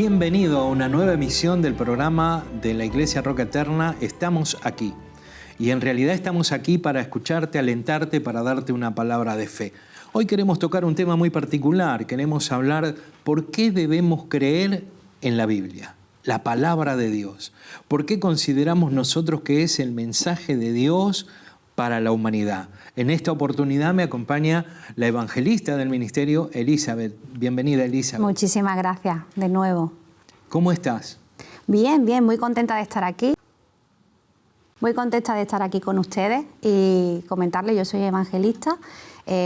Bienvenido a una nueva emisión del programa de la Iglesia Roca Eterna. Estamos aquí. Y en realidad estamos aquí para escucharte, alentarte, para darte una palabra de fe. Hoy queremos tocar un tema muy particular. Queremos hablar por qué debemos creer en la Biblia, la palabra de Dios. ¿Por qué consideramos nosotros que es el mensaje de Dios para la humanidad? En esta oportunidad me acompaña la evangelista del ministerio, Elizabeth. Bienvenida, Elizabeth. Muchísimas gracias, de nuevo. ¿Cómo estás? Bien, bien, muy contenta de estar aquí. Muy contenta de estar aquí con ustedes y comentarles, yo soy evangelista.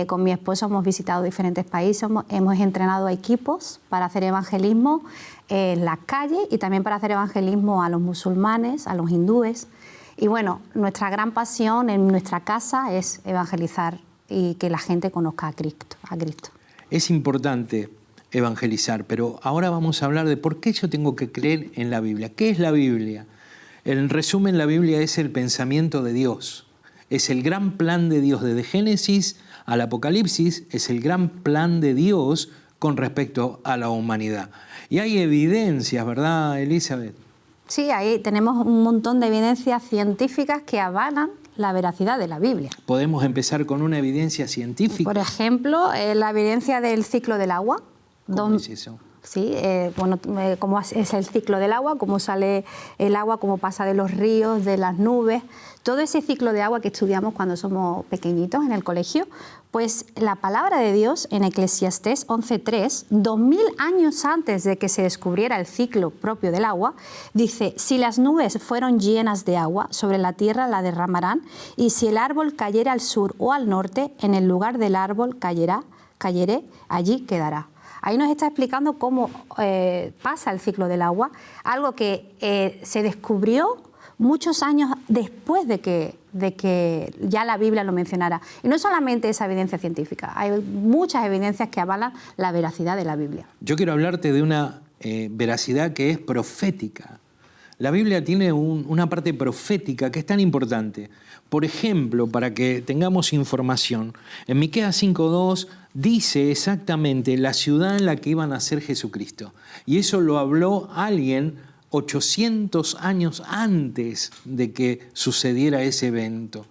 Con mi esposo hemos visitado diferentes países, hemos entrenado a equipos para hacer evangelismo en las calles y también para hacer evangelismo a los musulmanes, a los hindúes. Y bueno, nuestra gran pasión en nuestra casa es evangelizar y que la gente conozca a Cristo. Es importante evangelizar, pero ahora vamos a hablar de por qué yo tengo que creer en la Biblia. ¿Qué es la Biblia? En resumen, la Biblia es el pensamiento de Dios. Es el gran plan de Dios. Desde Génesis al Apocalipsis es el gran plan de Dios con respecto a la humanidad. Y hay evidencias, ¿verdad, Elizabeth? Sí, ahí tenemos un montón de evidencias científicas que avalan la veracidad de la Biblia. Podemos empezar con una evidencia científica. Por ejemplo, la evidencia del ciclo del agua. ¿Cómo es eso? Sí, cómo es el ciclo del agua, cómo sale el agua, cómo pasa de los ríos, de las nubes. Todo ese ciclo de agua que estudiamos cuando somos pequeñitos en el colegio, pues la palabra de Dios en Eclesiastés 11:3, 2000 años antes de que se descubriera el ciclo propio del agua, dice: si las nubes fueron llenas de agua, sobre la tierra la derramarán, y si el árbol cayera al sur o al norte, en el lugar del árbol cayere, allí quedará. Ahí nos está explicando cómo pasa el ciclo del agua, algo que se descubrió muchos años después de que ya la Biblia lo mencionara. Y no solamente esa evidencia científica, hay muchas evidencias que avalan la veracidad de la Biblia. Yo quiero hablarte de una veracidad que es profética. La Biblia tiene una parte profética que es tan importante. Por ejemplo, para que tengamos información, en Miqueas 5:2 dice exactamente la ciudad en la que iba a nacer Jesucristo. Y eso lo habló alguien 800 años antes de que sucediera ese evento.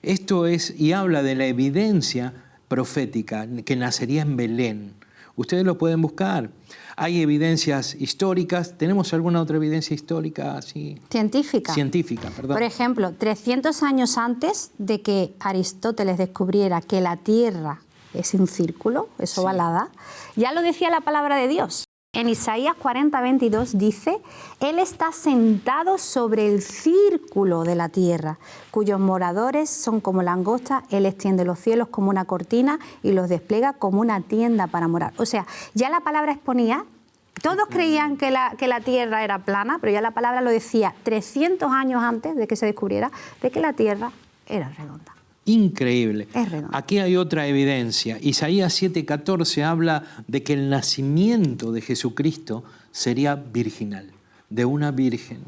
Esto es, y habla de la evidencia profética que nacería en Belén. Ustedes lo pueden buscar. Hay evidencias históricas. ¿Tenemos alguna otra evidencia histórica así? Científica. Científica, perdón. Por ejemplo, 300 años antes de que Aristóteles descubriera que la Tierra es un círculo, es Sí. ovalada, ya lo decía la palabra de Dios. En Isaías 40:22 dice: Él está sentado sobre el círculo de la tierra, cuyos moradores son como langostas. Él extiende los cielos como una cortina y los despliega como una tienda para morar. O sea, ya la palabra exponía, todos creían que la tierra era plana, pero ya la palabra lo decía 300 años antes de que se descubriera de que la tierra era redonda. Increíble. Es redondo. Aquí hay otra evidencia. Isaías 7:14 habla de que el nacimiento de Jesucristo sería virginal, de una virgen.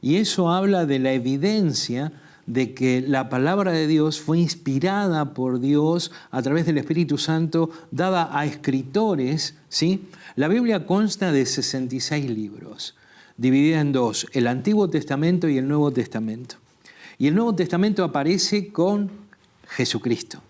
Y eso habla de la evidencia de que la palabra de Dios fue inspirada por Dios a través del Espíritu Santo, dada a escritores, ¿sí? La Biblia consta de 66 libros, dividida en dos, el Antiguo Testamento y el Nuevo Testamento. Y el Nuevo Testamento aparece con Jesucristo,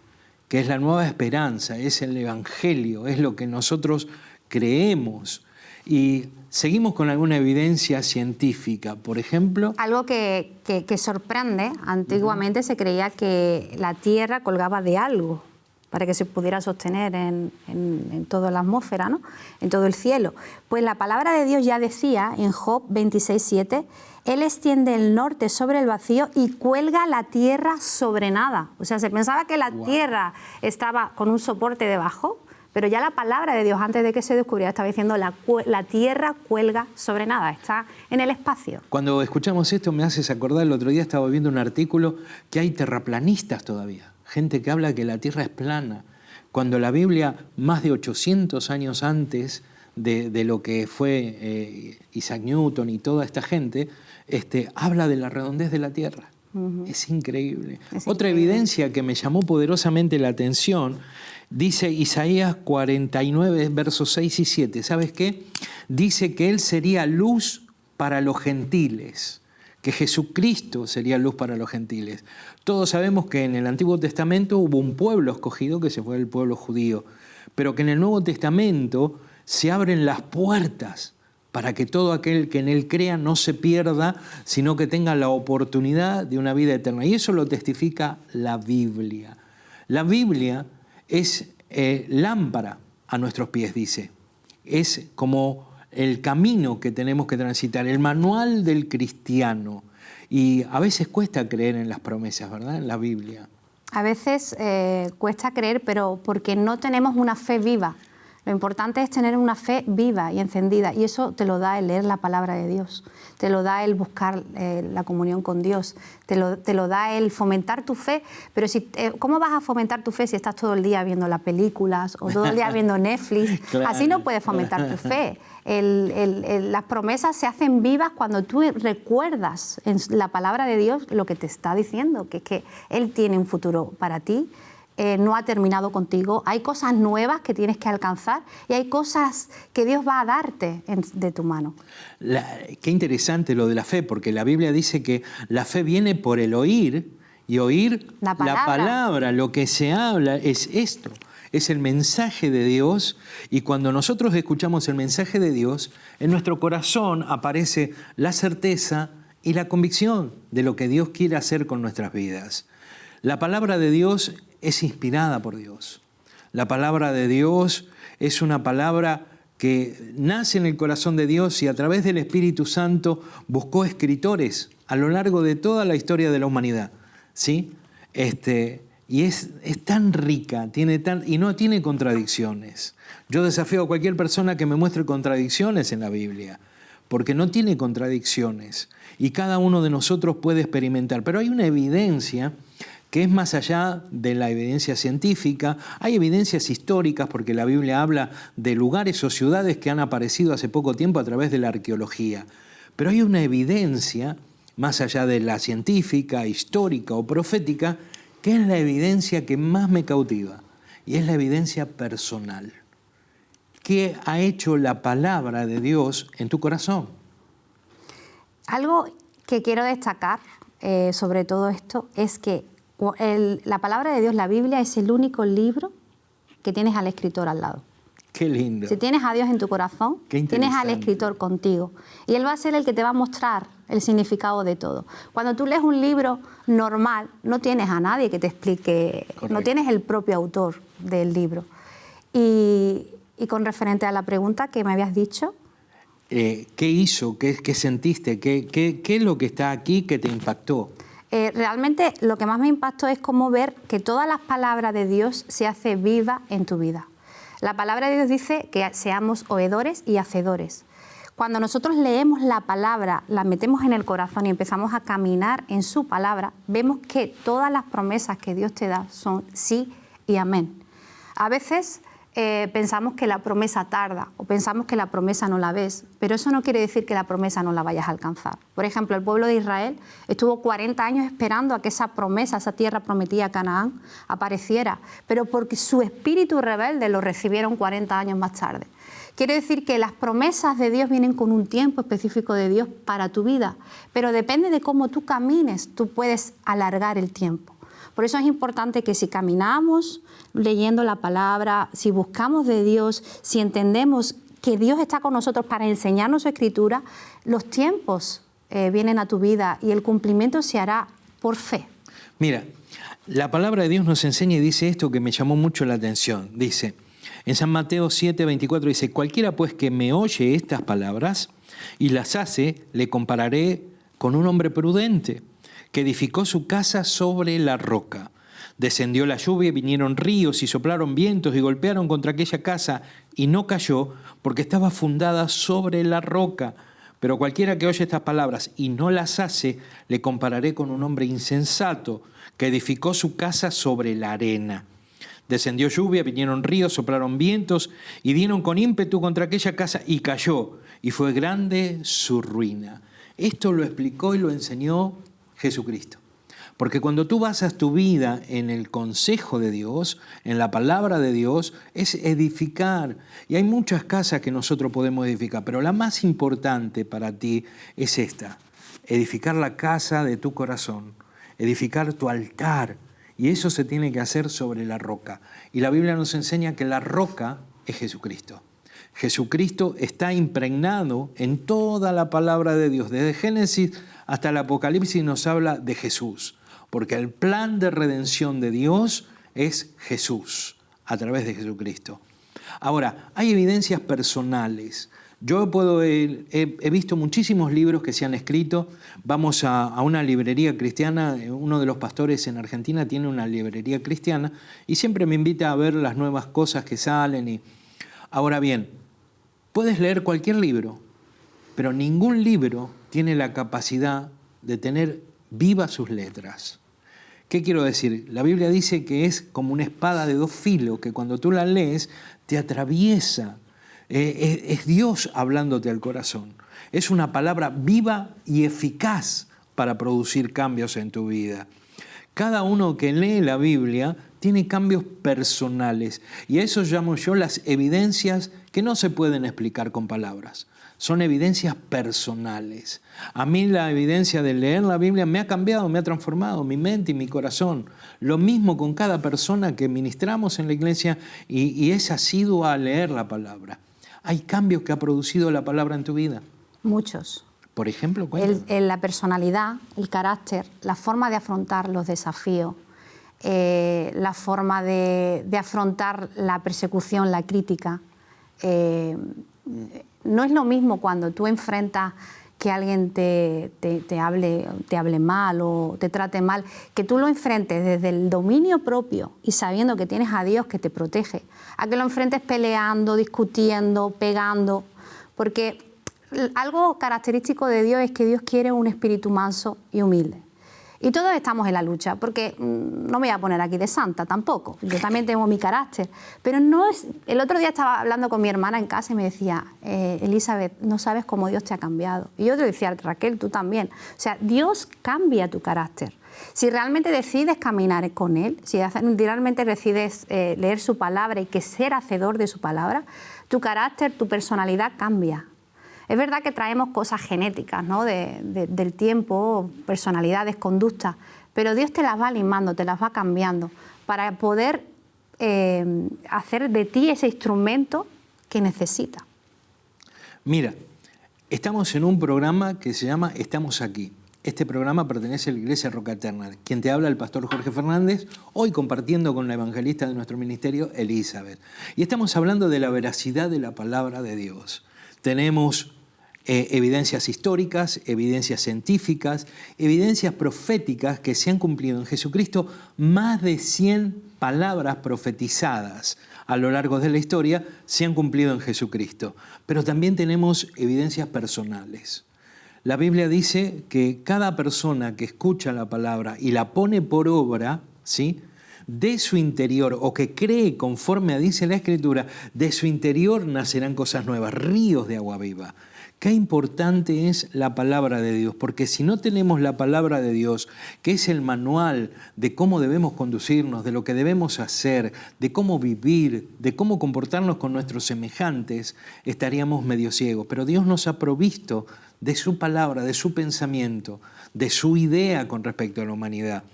que es la nueva esperanza, es el Evangelio, es lo que nosotros creemos. Y seguimos con alguna evidencia científica, por ejemplo. Algo que sorprende, antiguamente se creía que la Tierra colgaba de algo para que se pudiera sostener en toda la atmósfera, ¿no? En todo el cielo. Pues la palabra de Dios ya decía en Job 26:7, Él extiende el norte sobre el vacío y cuelga la tierra sobre nada. O sea, se pensaba que la tierra estaba con un soporte debajo, pero ya la palabra de Dios, antes de que se descubriera, estaba diciendo la tierra cuelga sobre nada, está en el espacio. Cuando escuchamos esto me haces acordar, el otro día estaba viendo un artículo que hay terraplanistas todavía, gente que habla que la tierra es plana, cuando la Biblia, más de 800 años antes de lo que fue Isaac Newton y toda esta gente, habla de la redondez de la tierra. Es increíble. Otra evidencia que me llamó poderosamente la atención Dice Isaías 49, versos 6 y 7. ¿Sabes qué? Dice que Él sería luz para los gentiles, que Jesucristo sería luz para los gentiles. Todos sabemos que en el Antiguo Testamento hubo un pueblo escogido que se fue el pueblo judío, pero que en el Nuevo Testamento se abren las puertas para que todo aquel que en Él crea no se pierda, sino que tenga la oportunidad de una vida eterna. Y eso lo testifica la Biblia. La Biblia es lámpara a nuestros pies, dice. Es como el camino que tenemos que transitar, el manual del cristiano. Y a veces cuesta creer en las promesas, ¿verdad? En la Biblia. A veces cuesta creer, pero porque no tenemos una fe viva. Lo importante es tener una fe viva y encendida, y eso te lo da el leer la palabra de Dios, te lo da el buscar la comunión con Dios, te lo da el fomentar tu fe. Pero ¿cómo vas a fomentar tu fe si estás todo el día viendo las películas o todo el día viendo Netflix? Claro. Así no puedes fomentar tu fe. Las promesas se hacen vivas cuando tú recuerdas en la palabra de Dios lo que te está diciendo, que es que Él tiene un futuro para ti. No ha terminado contigo, hay cosas nuevas que tienes que alcanzar y hay cosas que Dios va a darte de tu mano. Qué interesante lo de la fe, porque la Biblia dice que la fe viene por el oír, y oír la palabra, lo que se habla es esto, es el mensaje de Dios, y cuando nosotros escuchamos el mensaje de Dios, en nuestro corazón aparece la certeza y la convicción de lo que Dios quiere hacer con nuestras vidas. La palabra de Dios es inspirada por Dios. La palabra de Dios es una palabra que nace en el corazón de Dios y a través del Espíritu Santo buscó escritores a lo largo de toda la historia de la humanidad, ¿sí? Y es tan rica, y no tiene contradicciones. Yo desafío a cualquier persona que me muestre contradicciones en la Biblia, porque no tiene contradicciones y cada uno de nosotros puede experimentar. Pero hay una evidencia que es más allá de la evidencia científica. Hay evidencias históricas, porque la Biblia habla de lugares o ciudades que han aparecido hace poco tiempo a través de la arqueología. Pero hay una evidencia, más allá de la científica, histórica o profética, que es la evidencia que más me cautiva, y es la evidencia personal. ¿Qué ha hecho la palabra de Dios en tu corazón? Algo que quiero destacar sobre todo esto es que la palabra de Dios, la Biblia, es el único libro que tienes al escritor al lado. Qué lindo. Si tienes a Dios en tu corazón, tienes al escritor contigo. Y Él va a ser el que te va a mostrar el significado de todo. Cuando tú lees un libro normal, no tienes a nadie que te explique, correcto, no tienes el propio autor del libro. Y con referente a la pregunta que me habías dicho, ¿qué hizo? ¿Qué sentiste? ¿Qué es lo que está aquí que te impactó? Realmente lo que más me impactó es cómo ver que todas las palabras de Dios se hace viva en tu vida. La palabra de Dios dice que seamos oidores y hacedores. Cuando nosotros leemos la palabra, la metemos en el corazón y empezamos a caminar en su palabra, vemos que todas las promesas que Dios te da son sí y amén. A veces pensamos que la promesa tarda o pensamos que la promesa no la ves, pero eso no quiere decir que la promesa no la vayas a alcanzar. Por ejemplo, el pueblo de Israel estuvo 40 años esperando a que esa promesa, esa tierra prometida, Canaán, apareciera, pero porque su espíritu rebelde lo recibieron 40 años más tarde. Quiere decir que las promesas de Dios vienen con un tiempo específico de Dios para tu vida, pero depende de cómo tú camines, tú puedes alargar el tiempo. Por eso es importante que si caminamos leyendo la palabra, si buscamos de Dios, si entendemos que Dios está con nosotros para enseñarnos su escritura, los tiempos vienen a tu vida y el cumplimiento se hará por fe. Mira, la palabra de Dios nos enseña y dice esto que me llamó mucho la atención. Dice, en San Mateo 7:24 dice, cualquiera pues que me oye estas palabras y las hace, le compararé con un hombre prudente que edificó su casa sobre la roca. Descendió la lluvia, vinieron ríos y soplaron vientos y golpearon contra aquella casa y no cayó porque estaba fundada sobre la roca. Pero cualquiera que oye estas palabras y no las hace, le compararé con un hombre insensato que edificó su casa sobre la arena. Descendió lluvia, vinieron ríos, soplaron vientos y dieron con ímpetu contra aquella casa y cayó, y fue grande su ruina. Esto lo explicó y lo enseñó Jesucristo. Porque cuando tú basas tu vida en el consejo de Dios, en la palabra de Dios, es edificar. Y hay muchas casas que nosotros podemos edificar, pero la más importante para ti es esta: edificar la casa de tu corazón, edificar tu altar. Y eso se tiene que hacer sobre la roca. Y la Biblia nos enseña que la roca es Jesucristo. Jesucristo está impregnado en toda la palabra de Dios. Desde Génesis hasta el Apocalipsis nos habla de Jesús. Porque el plan de redención de Dios es Jesús, a través de Jesucristo. Ahora, hay evidencias personales. Yo he visto muchísimos libros que se han escrito. Vamos a una librería cristiana. Uno de los pastores en Argentina tiene una librería cristiana y siempre me invita a ver las nuevas cosas que salen. Ahora bien, puedes leer cualquier libro, pero ningún libro tiene la capacidad de tener vivas sus letras. ¿Qué quiero decir? La Biblia dice que es como una espada de dos filos, que cuando tú la lees te atraviesa. Es Dios hablándote al corazón. Es una palabra viva y eficaz para producir cambios en tu vida. Cada uno que lee la Biblia tiene cambios personales y a eso llamo yo las evidencias que no se pueden explicar con palabras. Son evidencias personales. A mí la evidencia de leer la Biblia me ha cambiado, me ha transformado mi mente y mi corazón. Lo mismo con cada persona que ministramos en la iglesia y es asidua a leer la palabra. ¿Hay cambios que ha producido la palabra en tu vida? Muchos. Por ejemplo, la personalidad, el carácter, la forma de afrontar los desafíos, la forma de afrontar la persecución, la crítica. No es lo mismo cuando tú enfrentas que alguien te hable mal o te trate mal, que tú lo enfrentes desde el dominio propio y sabiendo que tienes a Dios que te protege, a que lo enfrentes peleando, discutiendo, pegando, porque algo característico de Dios es que Dios quiere un espíritu manso y humilde. Y todos estamos en la lucha, porque no me voy a poner aquí de santa tampoco. Yo también tengo mi carácter. Pero no es... El otro día estaba hablando con mi hermana en casa y me decía, Elizabeth, no sabes cómo Dios te ha cambiado. Y yo te decía, Raquel, tú también. O sea, Dios cambia tu carácter. Si realmente decides caminar con Él, si realmente decides leer su palabra y que ser hacedor de su palabra, tu carácter, tu personalidad cambia. Es verdad que traemos cosas genéticas, ¿no? del tiempo, personalidades, conductas, pero Dios te las va limando, te las va cambiando para poder hacer de ti ese instrumento que necesita. Mira, estamos en un programa que se llama Estamos Aquí. Este programa pertenece a la Iglesia Roca Eterna. Quien te habla, el pastor Jorge Fernández, hoy compartiendo con la evangelista de nuestro ministerio, Elizabeth. Y estamos hablando de la veracidad de la palabra de Dios. Tenemos evidencias históricas, evidencias científicas, evidencias proféticas que se han cumplido en Jesucristo, más de 100 palabras profetizadas a lo largo de la historia se han cumplido en Jesucristo. Pero también tenemos evidencias personales. La Biblia dice que cada persona que escucha la palabra y la pone por obra, ¿sí?, de su interior, o que cree conforme dice la Escritura, de su interior nacerán cosas nuevas, ríos de agua viva. Qué importante es la palabra de Dios, porque si no tenemos la palabra de Dios, que es el manual de cómo debemos conducirnos, de lo que debemos hacer, de cómo vivir, de cómo comportarnos con nuestros semejantes, estaríamos medio ciegos. Pero Dios nos ha provisto de su palabra, de su pensamiento, de su idea con respecto a la humanidad.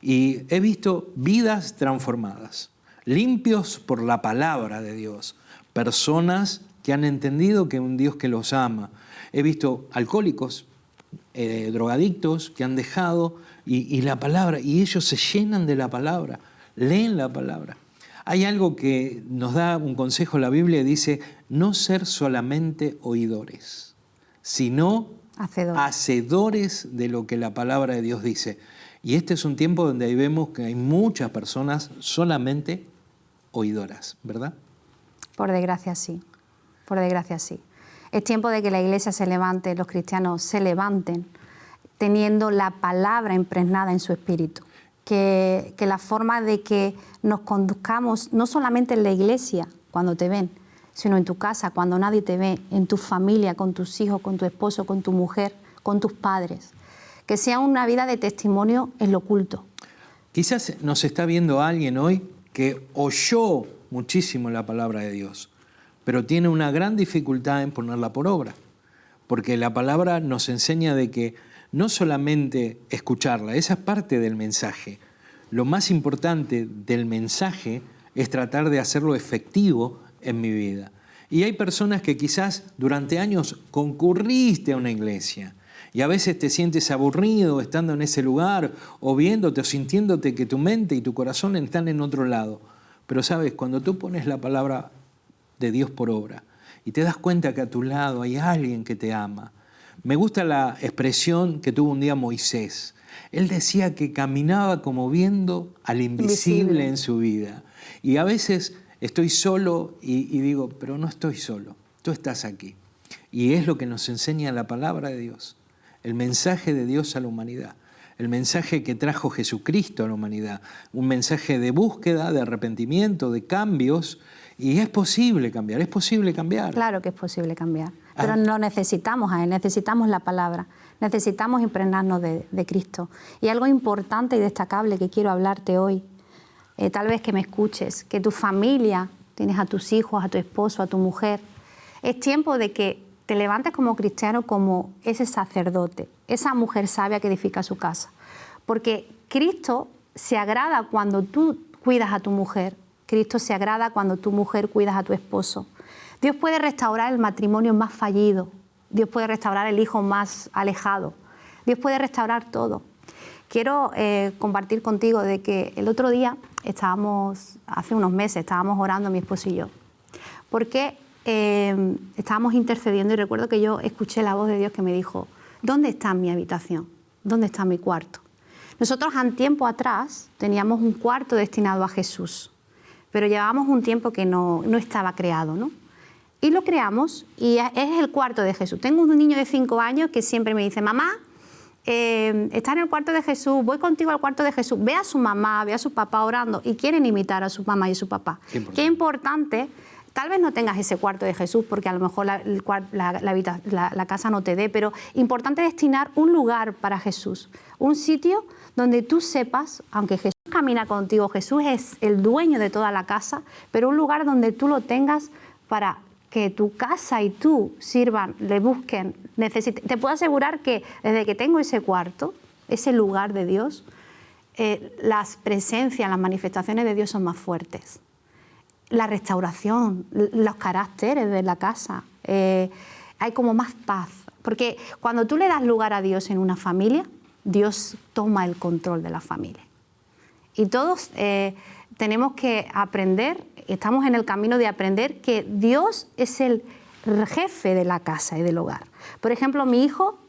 Y he visto vidas transformadas, limpios por la palabra de Dios, personas que han entendido que hay un Dios que los ama. He visto alcohólicos, drogadictos que han dejado y la palabra, y ellos se llenan de la palabra, leen la palabra. Hay algo que nos da un consejo la Biblia, dice, no ser solamente oidores, sino hacedores de lo que la palabra de Dios dice. Y este es un tiempo donde ahí vemos que hay muchas personas solamente oidoras, ¿verdad? Por desgracia sí. Por desgracia sí. Es tiempo de que la iglesia se levante, los cristianos se levanten, teniendo la palabra impregnada en su espíritu. Que la forma de que nos conduzcamos, no solamente en la iglesia, cuando te ven, sino en tu casa, cuando nadie te ve, en tu familia, con tus hijos, con tu esposo, con tu mujer, con tus padres. que sea una vida de testimonio en lo oculto. Quizás nos está viendo alguien hoy que oyó muchísimo la palabra de Dios, pero tiene una gran dificultad en ponerla por obra, porque la palabra nos enseña de que no solamente escucharla, esa es parte del mensaje. Lo más importante del mensaje es tratar de hacerlo efectivo en mi vida. Y hay personas que quizás durante años concurriste a una iglesia y a veces te sientes aburrido estando en ese lugar o viéndote o sintiéndote que tu mente y tu corazón están en otro lado. Pero sabes, cuando tú pones la palabra de Dios por obra y te das cuenta que a tu lado hay alguien que te ama. Me gusta la expresión que tuvo un día Moisés. Él decía que caminaba como viendo al invisible en su vida. Y a veces estoy solo y digo, pero no estoy solo, tú estás aquí. Y es lo que nos enseña la palabra de Dios, el mensaje de Dios a la humanidad, el mensaje que trajo Jesucristo a la humanidad, un mensaje de búsqueda, de arrepentimiento, de cambios. Y es posible cambiar, es posible cambiar. Claro que es posible cambiar, pero lo necesitamos a Él, necesitamos la palabra, necesitamos impregnarnos de Cristo. Y algo importante y destacable que quiero hablarte hoy, tal vez que me escuches, que tu familia, tienes a tus hijos, a tu esposo, a tu mujer, es tiempo de que te levantes como cristiano, como ese sacerdote, esa mujer sabia que edifica su casa. Porque Cristo se agrada cuando tú cuidas a tu mujer, Cristo se agrada cuando tu mujer cuidas a tu esposo. Dios puede restaurar el matrimonio más fallido. Dios puede restaurar el hijo más alejado. Dios puede restaurar todo. Quiero compartir contigo de que el otro día hace unos meses, estábamos orando mi esposo y yo. Porque estábamos intercediendo y recuerdo que yo escuché la voz de Dios que me dijo, ¿dónde está mi habitación? ¿Dónde está mi cuarto? Nosotros un tiempo atrás teníamos un cuarto destinado a Jesús, pero llevábamos un tiempo que no estaba creado, ¿no? Y lo creamos y es el cuarto de Jesús. Tengo un niño de 5 años que siempre me dice, mamá, está en el cuarto de Jesús, voy contigo al cuarto de Jesús. Ve a su mamá, ve a su papá orando y quieren imitar a su mamá y a su papá. Qué importante. Tal vez no tengas ese cuarto de Jesús porque a lo mejor la casa no te dé, pero importante destinar un lugar para Jesús, un sitio donde tú sepas, aunque Jesús camina contigo, Jesús es el dueño de toda la casa, pero un lugar donde tú lo tengas para que tu casa y tú sirvan, le busquen, necesiten. Te puedo asegurar que desde que tengo ese cuarto, ese lugar de Dios, las presencias, las manifestaciones de Dios son más fuertes. La restauración, los caracteres de la casa, hay como más paz. Porque cuando tú le das lugar a Dios en una familia, Dios toma el control de la familia. Y todos tenemos que aprender, estamos en el camino de aprender que Dios es el jefe de la casa y del hogar. Por ejemplo, mi hijo,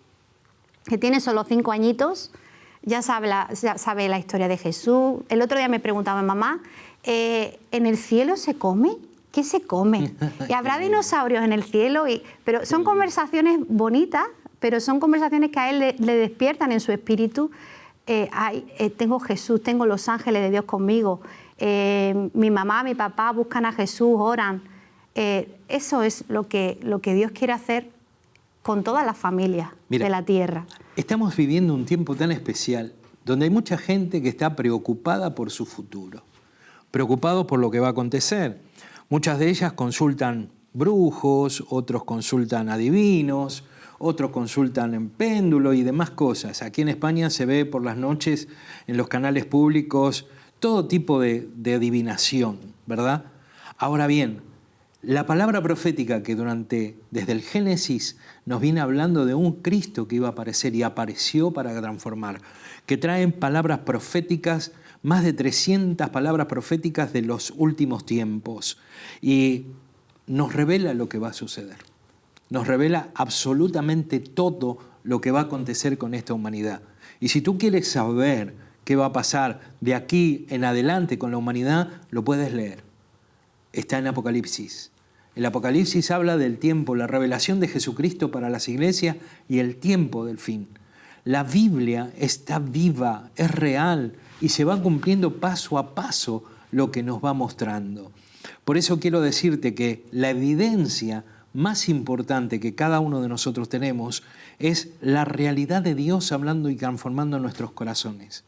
que tiene solo 5 añitos, ya sabe la historia de Jesús. El otro día me preguntaba, mamá, ¿en el cielo se come? ¿Qué se come? ¿Y habrá dinosaurios en el cielo? Pero son conversaciones bonitas, pero son conversaciones que a él le despiertan en su espíritu. Tengo Jesús, tengo los ángeles de Dios conmigo. Mi mamá, mi papá buscan a Jesús, oran. Eso es lo que Dios quiere hacer con todas las familias de la tierra. Estamos viviendo un tiempo tan especial donde hay mucha gente que está preocupada por su futuro, preocupados por lo que va a acontecer. Muchas de ellas consultan brujos, otros consultan adivinos, otros consultan en péndulo y demás cosas. Aquí en España se ve por las noches en los canales públicos todo tipo de adivinación, ¿verdad? Ahora bien, la palabra profética que desde el Génesis nos viene hablando de un Cristo que iba a aparecer y apareció para transformar, que traen palabras proféticas, más de 300 palabras proféticas de los últimos tiempos, y nos revela lo que va a suceder. Nos revela absolutamente todo lo que va a acontecer con esta humanidad. Y si tú quieres saber qué va a pasar de aquí en adelante con la humanidad, lo puedes leer. Está en Apocalipsis. El Apocalipsis habla del tiempo, la revelación de Jesucristo para las iglesias y el tiempo del fin. La Biblia está viva, es real y se va cumpliendo paso a paso lo que nos va mostrando. Por eso quiero decirte que la evidencia más importante que cada uno de nosotros tenemos es la realidad de Dios hablando y transformando nuestros corazones.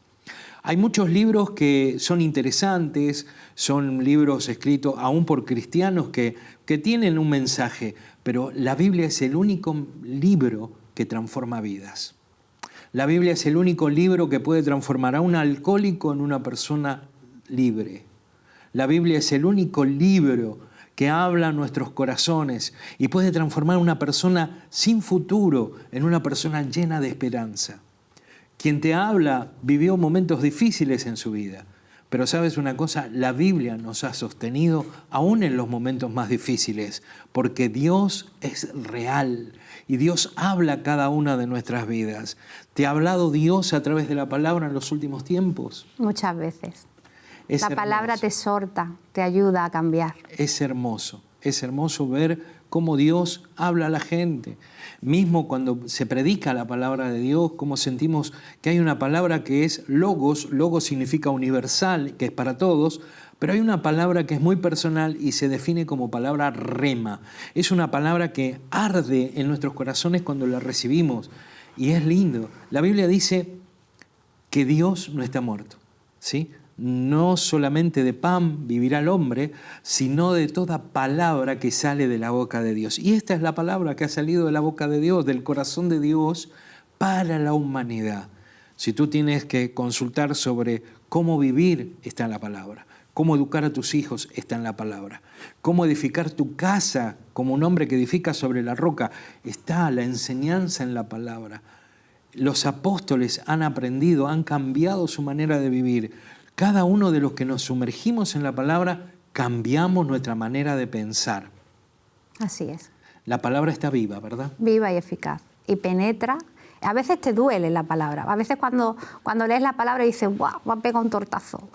Hay muchos libros que son interesantes, son libros escritos aún por cristianos que tienen un mensaje, pero la Biblia es el único libro que transforma vidas. La Biblia es el único libro que puede transformar a un alcohólico en una persona libre. La Biblia es el único libro que habla a nuestros corazones y puede transformar a una persona sin futuro en una persona llena de esperanza. Quien te habla vivió momentos difíciles en su vida, pero ¿sabes una cosa? La Biblia nos ha sostenido aún en los momentos más difíciles, porque Dios es real y Dios habla a cada una de nuestras vidas. ¿Te ha hablado Dios a través de la palabra en los últimos tiempos? Muchas veces. Es la palabra hermoso. te exhorta, te ayuda a cambiar. Es hermoso ver cómo Dios habla a la gente. Mismo cuando se predica la palabra de Dios, cómo sentimos que hay una palabra que es logos. Logos significa universal, que es para todos, pero hay una palabra que es muy personal y se define como palabra rema. Es una palabra que arde en nuestros corazones cuando la recibimos y es lindo. La Biblia dice que Dios no está muerto, ¿sí? No solamente de pan vivirá el hombre, sino de toda palabra que sale de la boca de Dios. Y esta es la palabra que ha salido de la boca de Dios, del corazón de Dios, para la humanidad. Si tú tienes que consultar sobre cómo vivir, está en la palabra. Cómo educar a tus hijos, está en la palabra. Cómo edificar tu casa como un hombre que edifica sobre la roca, está la enseñanza en la palabra. Los apóstoles han aprendido, han cambiado su manera de vivir. Cada uno de los que nos sumergimos en la palabra, cambiamos nuestra manera de pensar. Así es. La palabra está viva, ¿verdad? Viva y eficaz. Y penetra. A veces te duele la palabra. A veces cuando lees la palabra dices, ¡guau! Me ha pegado un tortazo.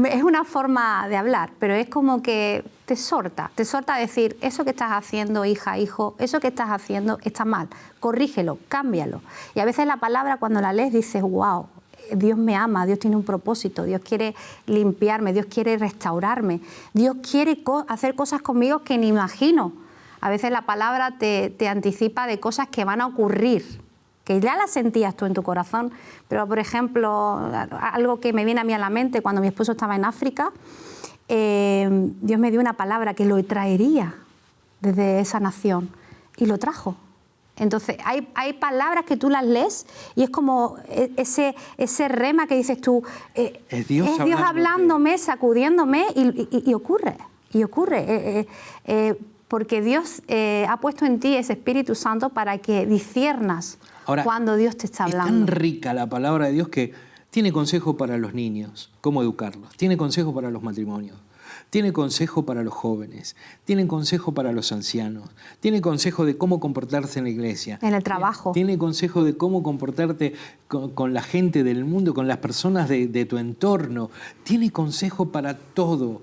Es una forma de hablar, pero es como que te exhorta a decir, eso que estás haciendo, hija, hijo, eso que estás haciendo está mal. Corrígelo, cámbialo. Y a veces la palabra cuando la lees dices, ¡guau! Dios me ama, Dios tiene un propósito, Dios quiere limpiarme, Dios quiere restaurarme, Dios quiere hacer cosas conmigo que ni imagino. A veces la palabra te anticipa de cosas que van a ocurrir, que ya las sentías tú en tu corazón, pero por ejemplo, algo que me viene a mí a la mente cuando mi esposo estaba en África, Dios me dio una palabra que lo traería desde esa nación y lo trajo. Entonces, hay palabras que tú las lees y es como ese rema que dices tú, es Dios hablándome, sacudiéndome y ocurre. Porque Dios ha puesto en ti ese Espíritu Santo para que disciernas cuando Dios te está hablando. Es tan rica la palabra de Dios que tiene consejo para los niños, cómo educarlos, tiene consejo para los matrimonios, tiene consejo para los jóvenes, tiene consejo para los ancianos, tiene consejo de cómo comportarse en la iglesia. En el trabajo. Tiene consejo de cómo comportarte con la gente del mundo, con las personas de tu entorno. Tiene consejo para todo.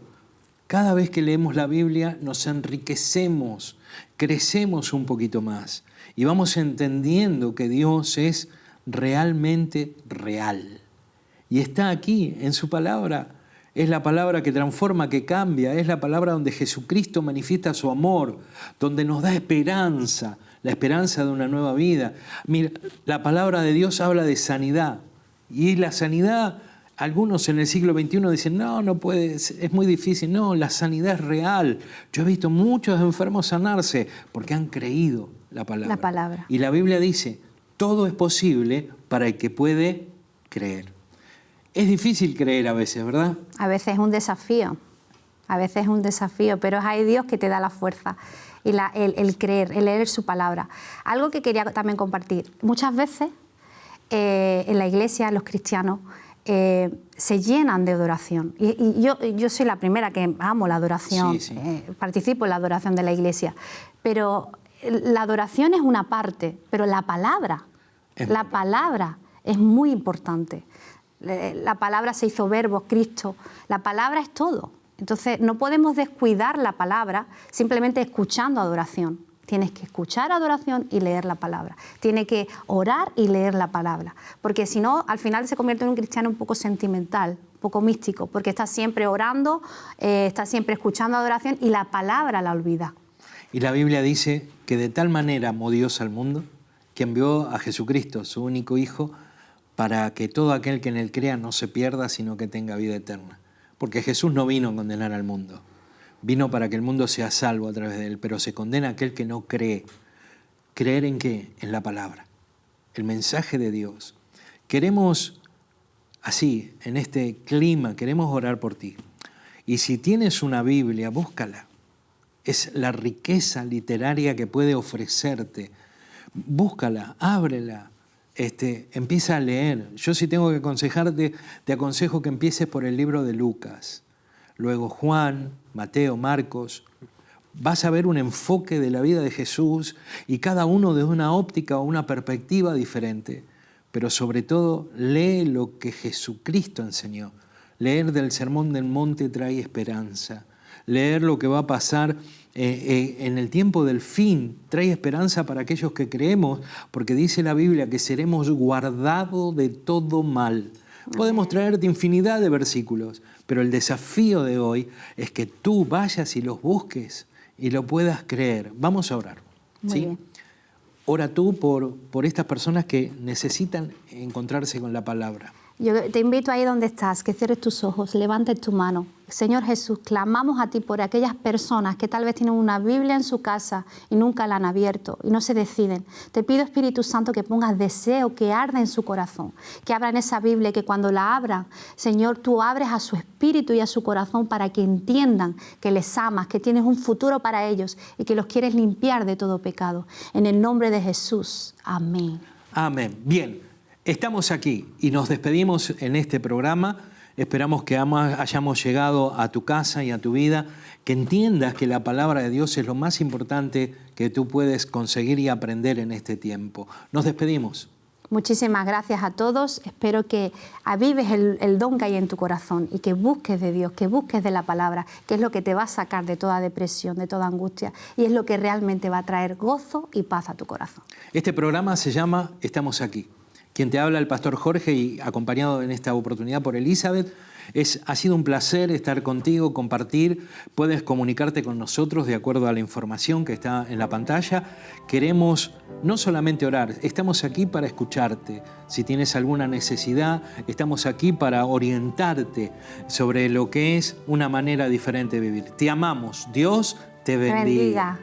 Cada vez que leemos la Biblia nos enriquecemos, crecemos un poquito más y vamos entendiendo que Dios es realmente real. Y está aquí en su palabra. Es la palabra que transforma, que cambia. Es la palabra donde Jesucristo manifiesta su amor, donde nos da esperanza, la esperanza de una nueva vida. Mira, la palabra de Dios habla de sanidad. Y la sanidad, algunos en el siglo XXI dicen, no puede, es muy difícil. No, la sanidad es real. Yo he visto muchos enfermos sanarse porque han creído la palabra. La palabra. Y la Biblia dice, todo es posible para el que puede creer. Es difícil creer a veces, ¿verdad? A veces es un desafío, pero hay Dios que te da la fuerza y el creer, el leer su palabra. Algo que quería también compartir. Muchas veces en la iglesia, los cristianos, se llenan de adoración. Y yo soy la primera que amo la adoración, sí. Participo en la adoración de la iglesia, pero la adoración es una parte, pero la palabra es muy importante. La palabra se hizo verbo, Cristo. La palabra es todo. Entonces, no podemos descuidar la palabra simplemente escuchando adoración. Tienes que escuchar adoración y leer la palabra. Tienes que orar y leer la palabra. Porque si no, al final se convierte en un cristiano un poco sentimental, un poco místico, porque está siempre orando, está siempre escuchando adoración y la palabra la olvida. Y la Biblia dice que de tal manera amó Dios al mundo que envió a Jesucristo, su único Hijo, para que todo aquel que en él crea no se pierda, sino que tenga vida eterna. Porque Jesús no vino a condenar al mundo, vino para que el mundo sea salvo a través de él, pero se condena a aquel que no cree. ¿Creer en qué? En la palabra, el mensaje de Dios. Queremos, así, en este clima, queremos orar por ti. Y si tienes una Biblia, búscala. Es la riqueza literaria que puede ofrecerte. Búscala, ábrela, empieza a leer. Yo si tengo que aconsejarte, te aconsejo que empieces por el libro de Lucas. Luego Juan, Mateo, Marcos. Vas a ver un enfoque de la vida de Jesús y cada uno desde una óptica o una perspectiva diferente. Pero sobre todo, lee lo que Jesucristo enseñó. Leer del Sermón del Monte trae esperanza. Leer lo que va a pasar en el tiempo del fin trae esperanza para aquellos que creemos, porque dice la Biblia que seremos guardados de todo mal. Podemos traerte infinidad de versículos, pero el desafío de hoy es que tú vayas y los busques y lo puedas creer. Vamos a orar. Muy bien. Ora tú por estas personas que necesitan encontrarse con la palabra. Yo te invito ahí donde estás, que cierres tus ojos, levantes tu mano. Señor Jesús, clamamos a ti por aquellas personas que tal vez tienen una Biblia en su casa y nunca la han abierto y no se deciden. Te pido, Espíritu Santo, que pongas deseo, que arde en su corazón, que abran esa Biblia y que cuando la abran, Señor, tú abres a su espíritu y a su corazón para que entiendan que les amas, que tienes un futuro para ellos y que los quieres limpiar de todo pecado. En el nombre de Jesús. Amén. Amén. Bien. Estamos aquí y nos despedimos en este programa. Esperamos que hayamos llegado a tu casa y a tu vida, que entiendas que la palabra de Dios es lo más importante que tú puedes conseguir y aprender en este tiempo. Nos despedimos. Muchísimas gracias a todos. Espero que avives el don que hay en tu corazón y que busques de Dios, que busques de la palabra, que es lo que te va a sacar de toda depresión, de toda angustia y es lo que realmente va a traer gozo y paz a tu corazón. Este programa se llama Estamos aquí. Quien te habla, el pastor Jorge, y acompañado en esta oportunidad por Elizabeth. Ha sido un placer estar contigo, compartir. Puedes comunicarte con nosotros de acuerdo a la información que está en la pantalla. Queremos no solamente orar, estamos aquí para escucharte. Si tienes alguna necesidad, estamos aquí para orientarte sobre lo que es una manera diferente de vivir. Te amamos. Dios te bendiga.